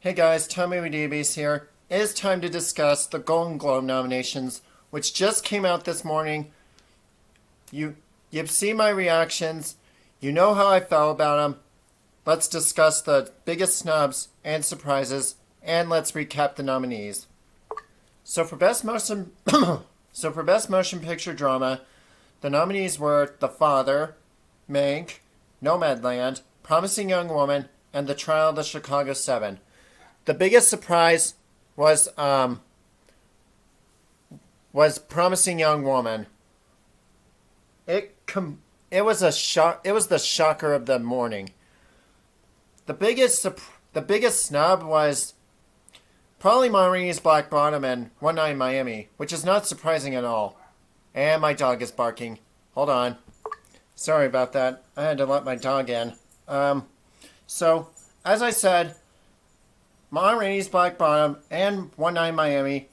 Hey guys, Tommy with DBs here. It is time to discuss the Golden Globe nominations, which just came out this morning. You've seen my reactions. You know how I felt about them. Let's discuss the biggest snubs and surprises, and let's recap the nominees. So for best motion, picture drama, the nominees were The Father, Mank, Nomadland, Promising Young Woman, and The Trial of the Chicago 7. The biggest surprise was Promising Young Woman. It was a shock. It was the shocker of the morning. The biggest snub was probably Maureen's Black Bottom and One Night in Miami, which is not surprising at all. And my dog is barking. Hold on. Sorry about that. I had to let my dog in. So as I said, Ma Rainey's Black Bottom and One Night in Miami,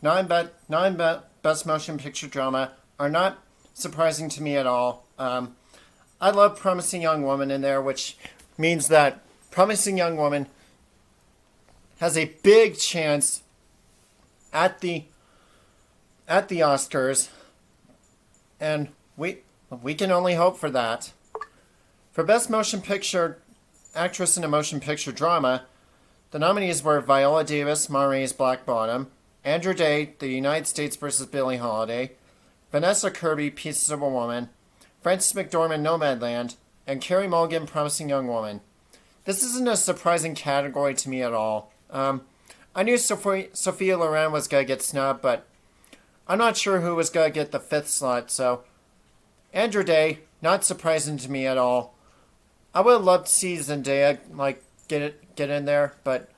best motion picture drama, are not surprising to me at all. I love Promising Young Woman in there, which means that Promising Young Woman has a big chance at the Oscars, and we can only hope for that. For best motion picture actress in a motion picture drama, the nominees were Viola Davis, Ma Rainey's Black Bottom, Andrew Day, The United States vs. Billie Holiday, Vanessa Kirby, Pieces of a Woman, Frances McDormand, Nomadland, and Carey Mulligan, Promising Young Woman. This isn't a surprising category to me at all. I knew Sophia Loren was going to get snubbed, but I'm not sure who was going to get the fifth slot, so Andrew Day, not surprising to me at all. I would have loved to see Zendaya, get in there, but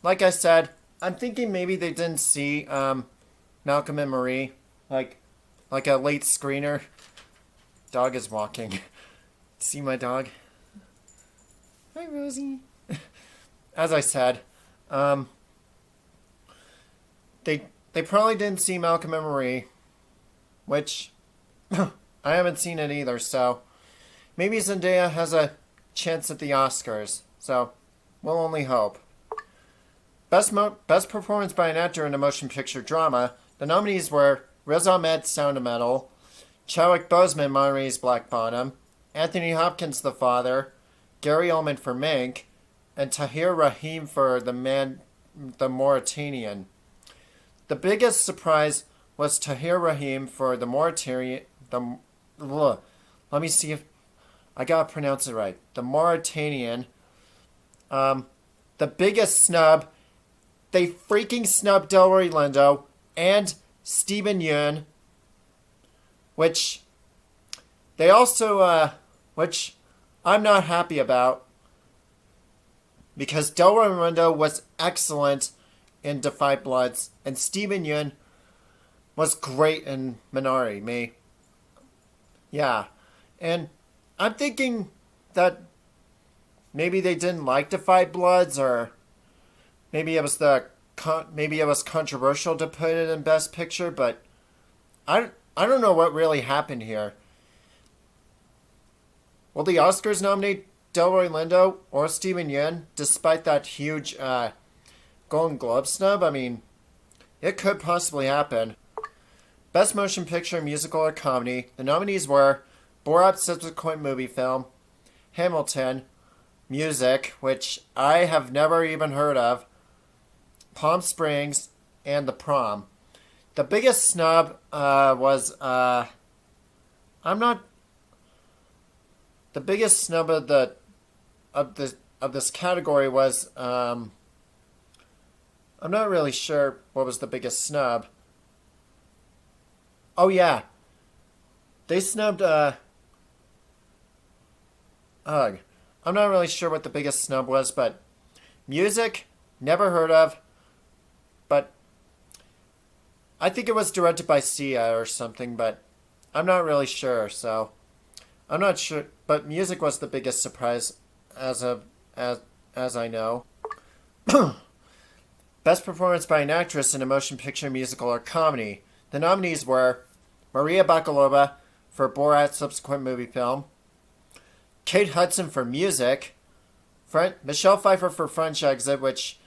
like I said, I'm thinking maybe they didn't see Malcolm and Marie, like a late screener. Dog is walking. See my dog? Hi, Rosie. As I said, they probably didn't see Malcolm and Marie, which I haven't seen it either, so maybe Zendaya has a chance at the Oscars, so we'll only hope. Best performance by an actor in a motion picture drama, the nominees were Riz Ahmed, Sound of Metal, Chadwick Boseman, Ma Rainey's Black Bottom, Anthony Hopkins, The Father, Gary Oldman for Mank, and Tahir Rahim for The Mauritanian. The biggest surprise was Tahir Rahim for The Mauritanian. Let me see if I gotta pronounce it right. The Mauritanian. The biggest snub, they freaking snubbed Delroy Lindo and Steven Yeun, which they also, which I'm not happy about, because Delroy Lindo was excellent in Da 5 Bloods, and Steven Yeun was great in Minari, Me. Yeah, and I'm thinking that maybe they didn't like Da 5 Bloods, or maybe it was controversial to put it in Best Picture, but I don't know what really happened here. Will the Oscars nominate Delroy Lindo or Steven Yeun, despite that huge Golden Globe snub? I mean, it could possibly happen. Best Motion Picture, Musical, or Comedy, the nominees were Borat's subsequent movie film, Hamilton, Music, which I have never even heard of, Palm Springs, and The Prom. The biggest snub was the biggest snub of this category was I'm not really sure what was the biggest snub. Oh yeah, they snubbed Ugh. I'm not really sure what the biggest snub was, but Music, never heard of, but I think it was directed by Sia or something, but I'm not really sure, so I'm not sure, but Music was the biggest surprise as I know. Best performance by an actress in a motion picture, musical, or comedy. The nominees were Maria Bakalova for Borat's subsequent movie film, Kate Hudson for Music, Michelle Pfeiffer for French Exit, which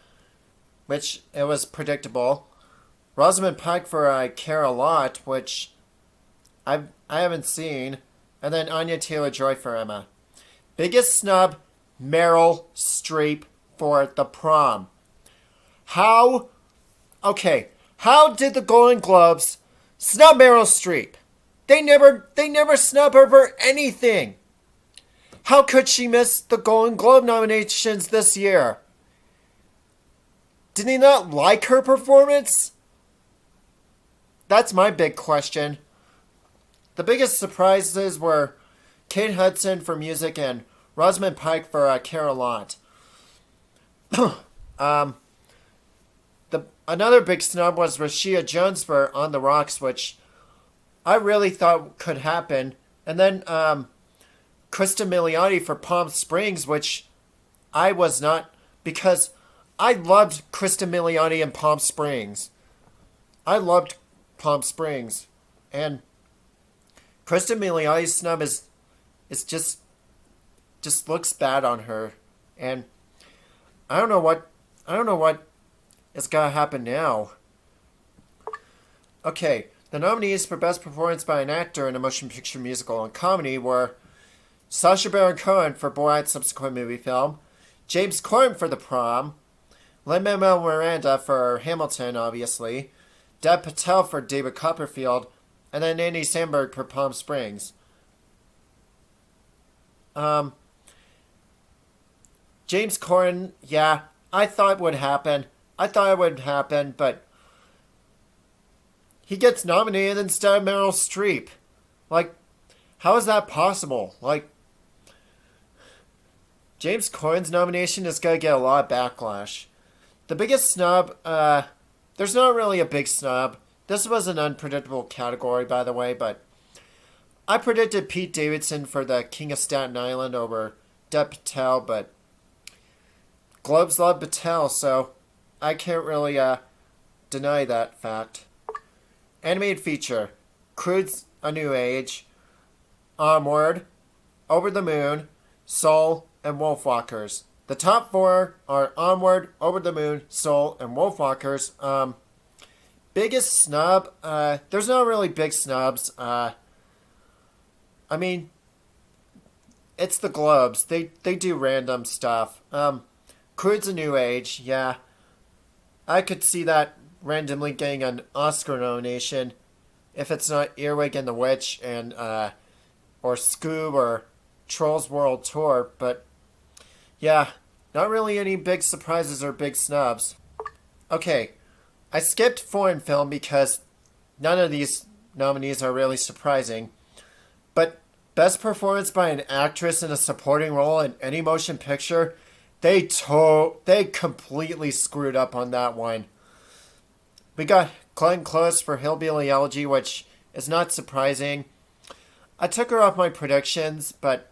which it was predictable. Rosamund Pike for I Care a Lot, which I haven't seen. And then Anya Taylor-Joy for Emma. Biggest snub, Meryl Streep for The Prom. How did the Golden Globes snub Meryl Streep? They never snub her for anything. How could she miss the Golden Globe nominations this year? Did they not like her performance? That's my big question. The biggest surprises were Kate Hudson for music and Rosamund Pike for Care a Lot. Another big snub was Rashida Jones for On the Rocks, which I really thought could happen. And then Krista Milioti for Palm Springs, which I was not, because I loved Krista Milioti in Palm Springs. I loved Palm Springs. And Krista Milioti's snub is just looks bad on her. And I don't know what is gonna happen now. Okay, the nominees for Best Performance by an Actor in a Motion Picture, Musical, and Comedy were Sacha Baron Cohen for Borat's subsequent movie film, James Corden for The Prom, Lin-Manuel Miranda for Hamilton, obviously, Dev Patel for David Copperfield, and then Andy Samberg for Palm Springs. James Corden, yeah, I thought it would happen. But he gets nominated instead of Meryl Streep. Like, how is that possible? Like, James Corden's nomination is going to get a lot of backlash. The biggest snub, there's not really a big snub. This was an unpredictable category, by the way, but I predicted Pete Davidson for the King of Staten Island over Dev Patel, but Globes love Patel, so I can't really deny that fact. Animated feature, Crude's A New Age, Onward, Over the Moon, Soul, and Wolfwalkers. The top four are Onward, Over the Moon, Soul, and Wolfwalkers. Biggest snub, there's not really big snubs. I mean, it's the Globes. They do random stuff. Crude's A New Age, yeah. I could see that randomly getting an Oscar nomination if it's not Earwig and the Witch and or Scoob or Trolls World Tour, but yeah, not really any big surprises or big snubs. Okay, I skipped foreign film because none of these nominees are really surprising, but Best Performance by an Actress in a Supporting Role in Any Motion Picture, they completely screwed up on that one. We got Glenn Close for Hillbilly Elegy, which is not surprising. I took her off my predictions, but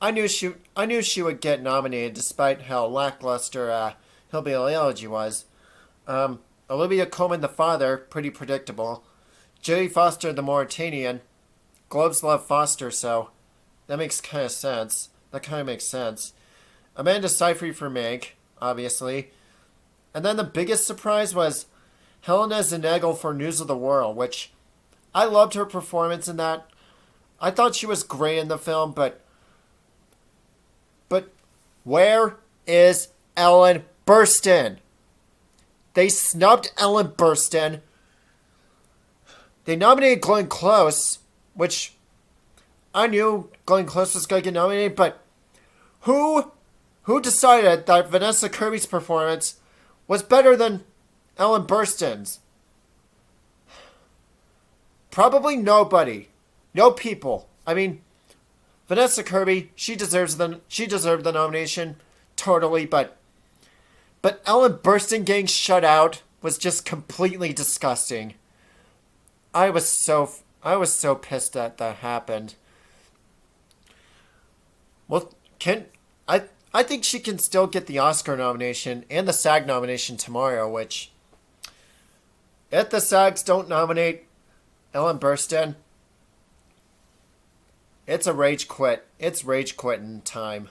I knew she would get nominated despite how lackluster Hillbilly Elegy was. Olivia Colman, The Father, pretty predictable. Jodie Foster, The Mauritanian. Globes love Foster, so that makes kind of sense. That kind of makes sense. Amanda Seyfried for Meg, obviously. And then the biggest surprise was Helena Zenegal for News of the World, which I loved her performance in that. I thought she was great in the film, but where is Ellen Burstyn? They snubbed Ellen Burstyn. They nominated Glenn Close, which I knew Glenn Close was going to get nominated, but who decided that Vanessa Kirby's performance was better than Ellen Burstyn's? Probably nobody. No people. I mean, Vanessa Kirby, she deserved the nomination, totally, but Ellen Burstyn getting shut out was just completely disgusting. I was so pissed that happened. Well, I think she can still get the Oscar nomination and the SAG nomination tomorrow, which, if the SAGs don't nominate Ellen Burstyn, it's a rage quit. It's rage quitting time.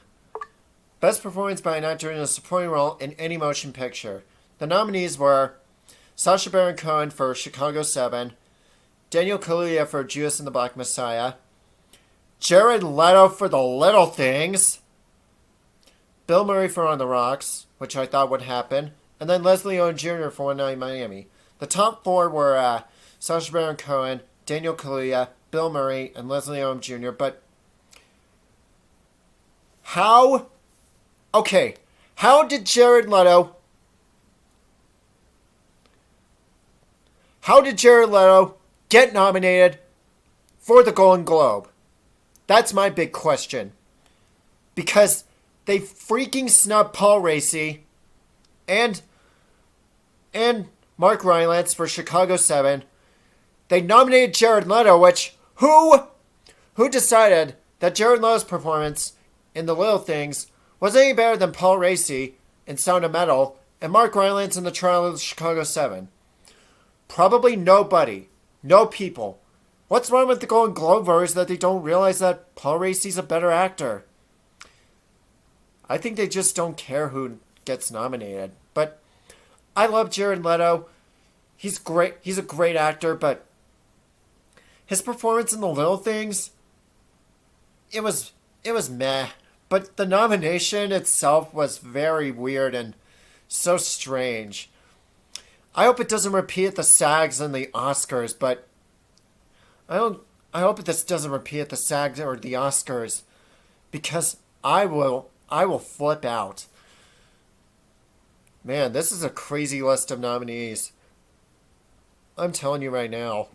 Best Performance by an Actor in a Supporting Role in Any Motion Picture. The nominees were Sacha Baron Cohen for Chicago 7, Daniel Kaluuya for Judas and the Black Messiah, Jared Leto for The Little Things, Bill Murray for On the Rocks, which I thought would happen, and then Leslie Odom Jr. for One Night in Miami. The top four were Sacha Baron Cohen, Daniel Kaluuya, Bill Murray, and Leslie Odom Jr. But how did Jared Leto get nominated for the Golden Globe? That's my big question. Because they freaking snubbed Paul Raci and Mark Rylance for Chicago 7. They nominated Jared Leto, which who decided that Jared Leto's performance in The Little Things was any better than Paul Raci in Sound of Metal and Mark Rylance in The Trial of the Chicago 7? Probably nobody. No people. What's wrong with the Golden Globe voters that they don't realize that Paul Raci's a better actor? I think they just don't care who gets nominated. But I love Jared Leto. He's great. He's a great actor, but his performance in The Little Things, it was meh. But the nomination itself was very weird and so strange. I hope it doesn't repeat at the SAGs and the Oscars, but I hope this doesn't repeat at the SAGs or the Oscars, because I will flip out. Man, this is a crazy list of nominees. I'm telling you right now.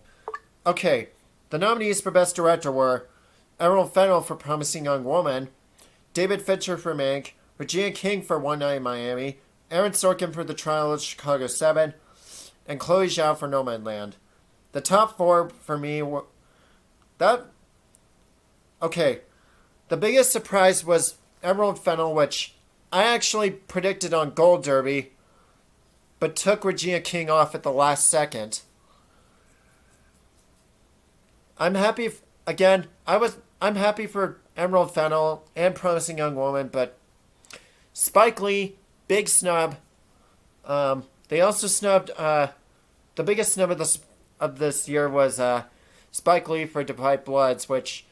Okay, the nominees for Best Director were Errol Fennell for Promising Young Woman, David Fincher for Mank, Regina King for One Night in Miami, Aaron Sorkin for The Trial of Chicago 7, and Chloe Zhao for Nomadland. The top four for me were... The biggest surprise was Emerald Fennell, which I actually predicted on Gold Derby, but took Regina King off at the last second. I'm happy... I'm happy for Emerald Fennell and Promising Young Woman, but Spike Lee, big snub. They also snubbed, the biggest snub of this year was Spike Lee for Da 5 Bloods, which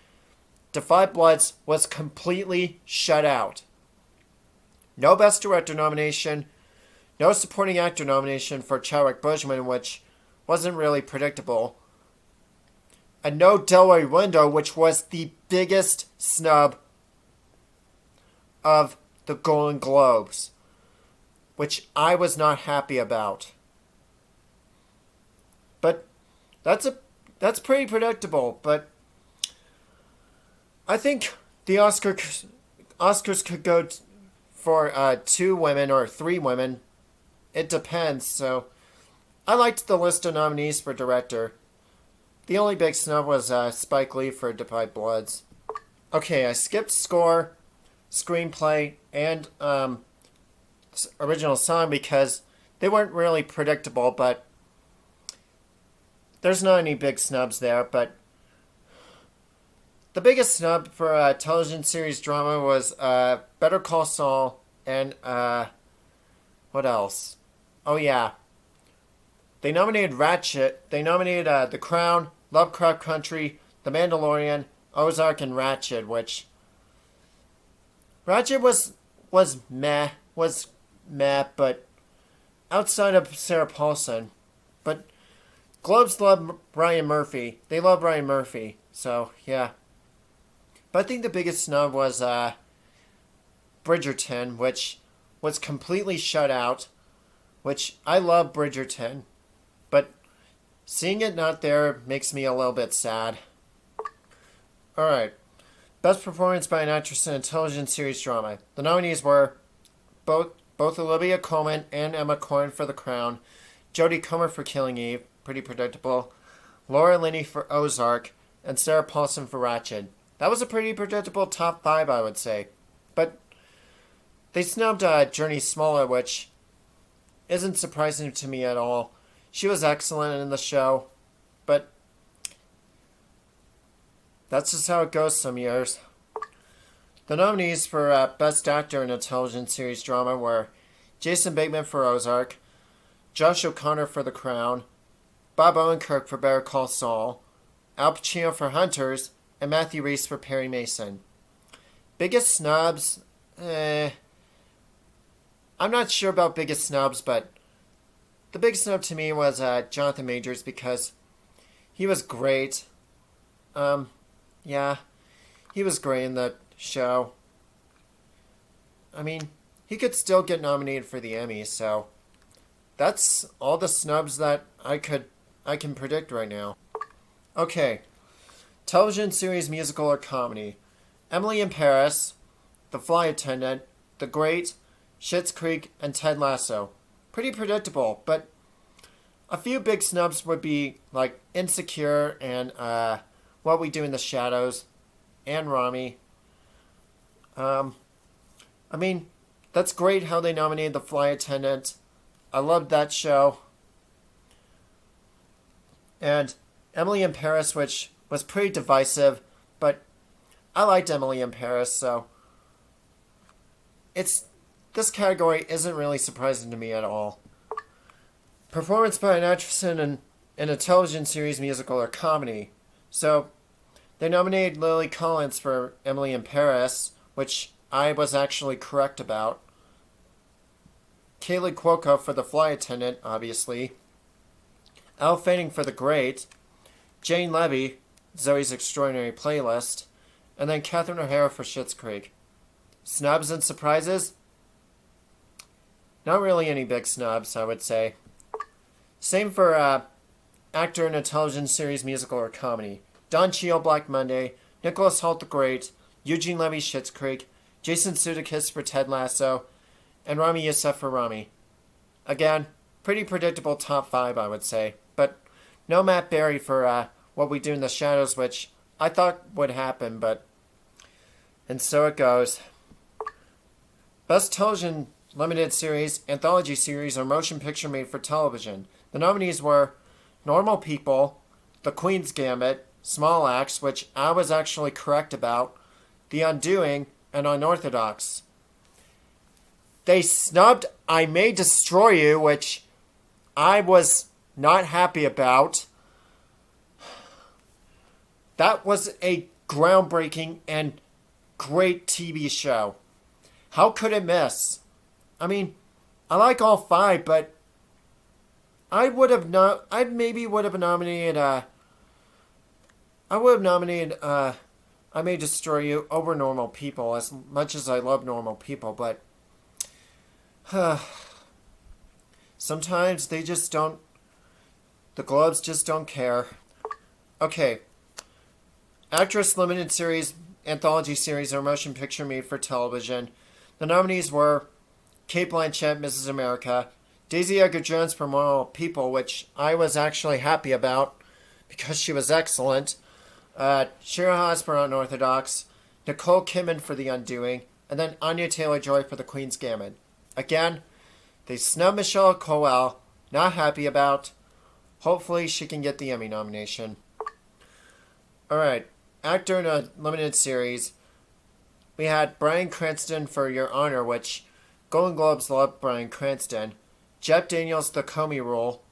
Da 5 Bloods was completely shut out. No Best Director nomination, no Supporting Actor nomination for Chadwick Boseman, which wasn't really predictable, and no Delroy Lindo, which was the biggest snub of the Golden Globes, which I was not happy about. But that's pretty predictable. But I think the Oscars could go for 2 women or 3 women. It depends. So I liked the list of nominees for director. The only big snub was Spike Lee for Da 5 Bloods. Okay, I skipped score, screenplay, and original song because they weren't really predictable, but there's not any big snubs there. But the biggest snub for a television series drama was Better Call Saul and what else? Oh yeah, they nominated Ratchet. They nominated The Crown, Lovecraft Country, The Mandalorian, Ozark, and Ratchet. Which Ratchet was meh, but outside of Sarah Paulson. But Globes love Ryan Murphy. They love Ryan Murphy. So yeah. But I think the biggest snub was Bridgerton, which was completely shut out. Which I love Bridgerton, but seeing it not there makes me a little bit sad. Alright. Best performance by an actress in a television series drama. The nominees were both Olivia Colman and Emma Corrin for The Crown, Jodie Comer for Killing Eve, pretty predictable, Laura Linney for Ozark, and Sarah Paulson for Ratchet. That was a pretty predictable top 5, I would say. But they snubbed Journey Smollett, which isn't surprising to me at all. She was excellent in the show, but that's just how it goes some years. The nominees for Best Actor in a Television Series Drama were Jason Bateman for Ozark, Josh O'Connor for The Crown, Bob Odenkirk for Better Call Saul, Al Pacino for Hunters, and Matthew Rhys for Perry Mason. Biggest snubs? I'm not sure about biggest snubs, but the big snub to me was Jonathan Majors because he was great. Yeah, he was great in the show. I mean, he could still get nominated for the Emmy, so that's all the snubs that I can predict right now. Okay, television series, musical, or comedy. Emily in Paris, The Flight Attendant, The Great, Schitt's Creek, and Ted Lasso. Pretty predictable, but a few big snubs would be like Insecure and What We Do in the Shadows and Rami. I mean, that's great how they nominated The Flight Attendant. I loved that show. And Emily in Paris, which was pretty divisive, but I liked Emily in Paris, so this category isn't really surprising to me at all. Performance by an actress in a television series, musical, or comedy. So they nominated Lily Collins for Emily in Paris, which I was actually correct about. Kaylee Cuoco for The Flight Attendant, obviously. Elle Fanning for The Great. Jane Levy, Zoe's Extraordinary Playlist. And then Catherine O'Hara for Schitt's Creek. Snubs and surprises? Not really any big snubs, I would say. Same for actor in a television series, musical, or comedy. Don Cheadle, Black Monday. Nicholas Hoult, The Great. Eugene Levy, Schitt's Creek. Jason Sudeikis for Ted Lasso. And Rami Youssef for Rami. Again, pretty predictable top 5, I would say. But no Matt Berry for What We Do in the Shadows, which I thought would happen, but... And so it goes. Best Television Limited Series, Anthology Series, or Motion Picture Made for Television. The nominees were Normal People, The Queen's Gambit, Small Axe, which I was actually correct about, The Undoing, and Unorthodox. They snubbed I May Destroy You, which I was not happy about. That was a groundbreaking and great TV show. How could it miss? I mean, I like all 5, but I maybe would have nominated I May Destroy You over Normal People, as much as I love Normal People, but sometimes they just don't, the Globes just don't care. Okay. Actress Limited Series, Anthology Series, or Motion Picture Made for Television. The nominees were Cate Blanchett, Mrs. America, Daisy Edgar-Jones for Normal People, which I was actually happy about because she was excellent, Shira Haas for Unorthodox, Nicole Kidman for The Undoing, and then Anya Taylor-Joy for The Queen's Gambit. Again, they snubbed Michelle Coel, not happy about. Hopefully she can get the Emmy nomination. Alright, actor in a limited series. We had Bryan Cranston for Your Honor, which Golden Globes loved Bryan Cranston. Jeff Daniels, The Comey Rule.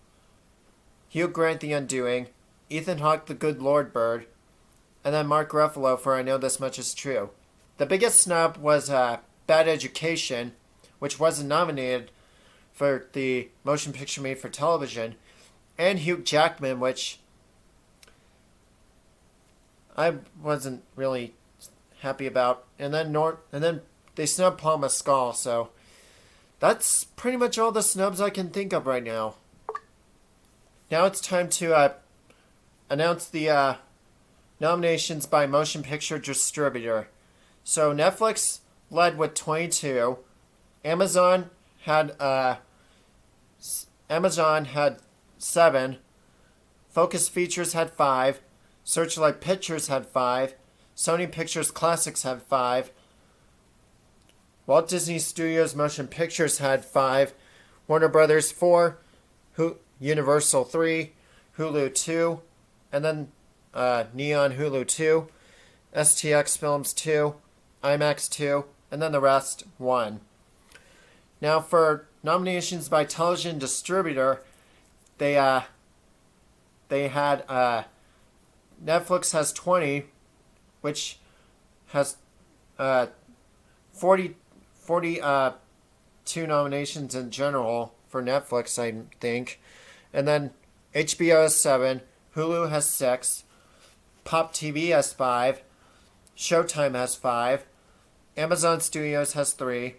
Hugh Grant, The Undoing. Ethan Hawke, The Good Lord Bird. And then Mark Ruffalo for I Know This Much Is True. The biggest snub was Bad Education, which wasn't nominated for the Motion Picture Made for Television. And Hugh Jackman, which I wasn't really happy about. And then they snubbed Paul Mescal, so that's pretty much all the snubs I can think of right now. Now it's time to announce the nominations by Motion Picture Distributor. So Netflix led with 22. Amazon had 7. Focus Features had 5. Searchlight Pictures had 5. Sony Pictures Classics had 5. Walt Disney Studios Motion Pictures had 5. Warner Brothers 4. Universal 3. Hulu 2. And then Neon Hulu 2. STX Films 2. IMAX 2. And then the rest 1. Now for nominations by television distributor, they had Netflix has 20, which has 42 nominations in general for Netflix, I think. And then HBO has 7, Hulu has 6, Pop TV has 5, Showtime has 5, Amazon Studios has 3,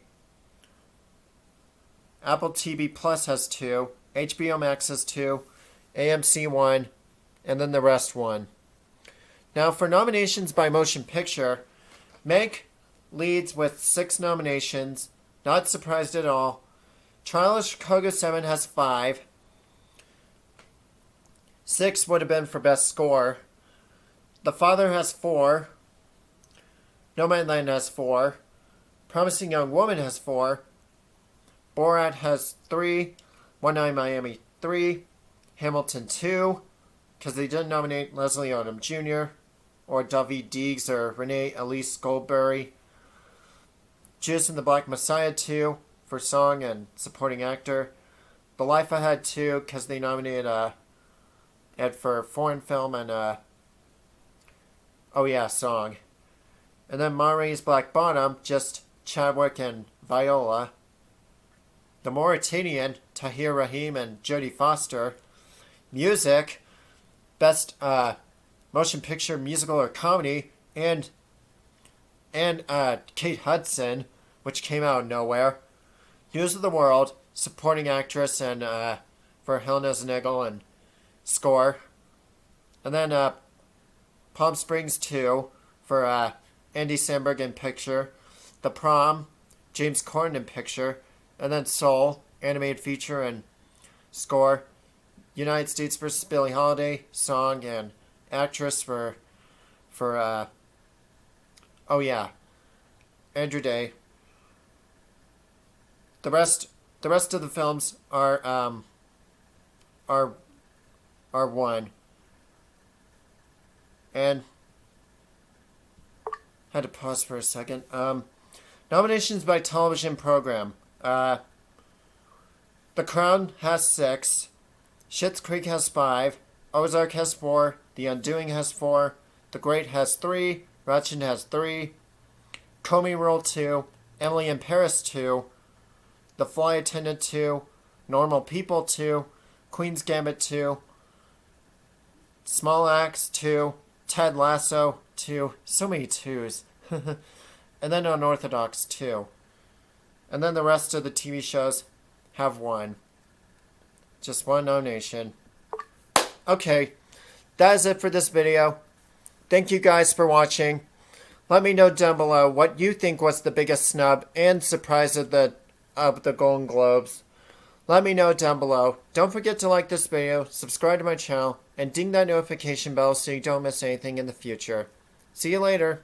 Apple TV Plus has 2, HBO Max has 2, AMC 1, and then the rest 1. Now for nominations by motion picture, Meg leads with 6 nominations. Not surprised at all. Trial of Chicago 7 has 5. 6 would have been for best score. The Father has 4. Nomadland has 4. Promising Young Woman has 4. Borat has 3. One Night in Miami 3. Hamilton 2, because they didn't nominate Leslie Odom Jr. or Daveed Diggs or Renee Elise Goldberry. Judas and the Black Messiah 2 for song and supporting actor. The Life Ahead 2, because they nominated Ed for foreign film and song. And then Ma Rainey's Black Bottom, just Chadwick and Viola. The Mauritanian, Tahir Rahim and Jodie Foster. Music, best motion picture, musical or comedy, and Kate Hudson, which came out of nowhere. News of the World, supporting actress and for Helena Znigel and score. And then Palm Springs 2 for Andy Samberg in picture. The Prom, James Corden in picture. And then Soul, animated feature and score. United States vs. Billie Holiday, song and actress for Andrew Day. The rest of the films are one. And had to pause for a second. Nominations by television program. The Crown has 6. Schitt's Creek has 5. Ozark has 4. The Undoing has 4. The Great has 3. Ratchet has 3. Comey Rule 2. Emily in Paris 2. The Fly Attendant 2. Normal People 2. Queen's Gambit 2. Small Axe 2. Ted Lasso 2. So many 2s. And then Unorthodox 2. And then the rest of the TV shows have 1. Just 1 nomination. Okay, that is it for this video. Thank you guys for watching. Let me know down below what you think was the biggest snub and surprise of the Golden Globes. Let me know down below. Don't forget to like this video, subscribe to my channel, and ding that notification bell so you don't miss anything in the future. See you later.